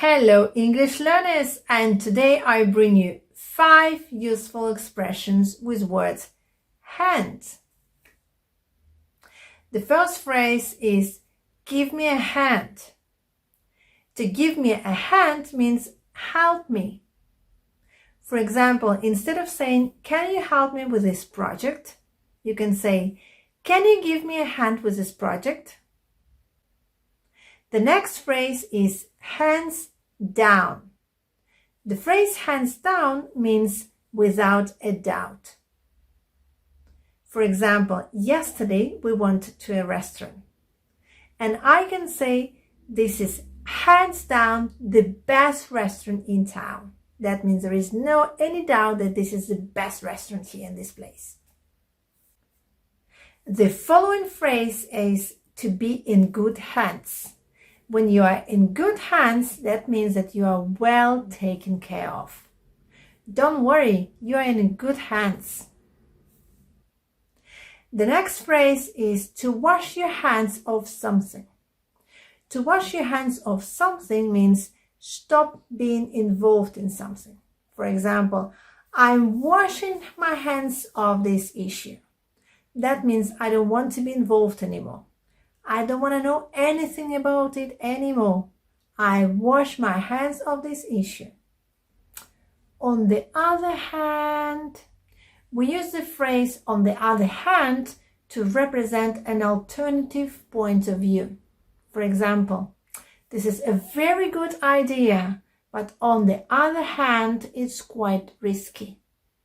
Hello English learners, and today I bring you 5 useful expressions with words hand. The first phrase is give me a hand. To give me a hand means help me. For example, instead of saying can you help me with this project, you can say can you give me a hand with this project? The next phrase is hands down. The phrase hands down means without a doubt. For example, yesterday we went to a restaurant and I can say this is hands down the best restaurant in town. That means there is no any doubt that this is the best restaurant here in this place. The following phrase is to be in good hands. When you are in good hands, that means that you are well taken care of. Don't worry, you are in good hands. The next phrase is to wash your hands of something. To wash your hands of something means stop being involved in something. For example, I'm washing my hands of this issue. That means I don't want to be involved anymore. I don't want to know anything about it anymore. I wash my hands of this issue. On the other hand, we use the phrase on the other hand to represent an alternative point of view. For example, this is a very good idea, but on the other hand, it's quite risky.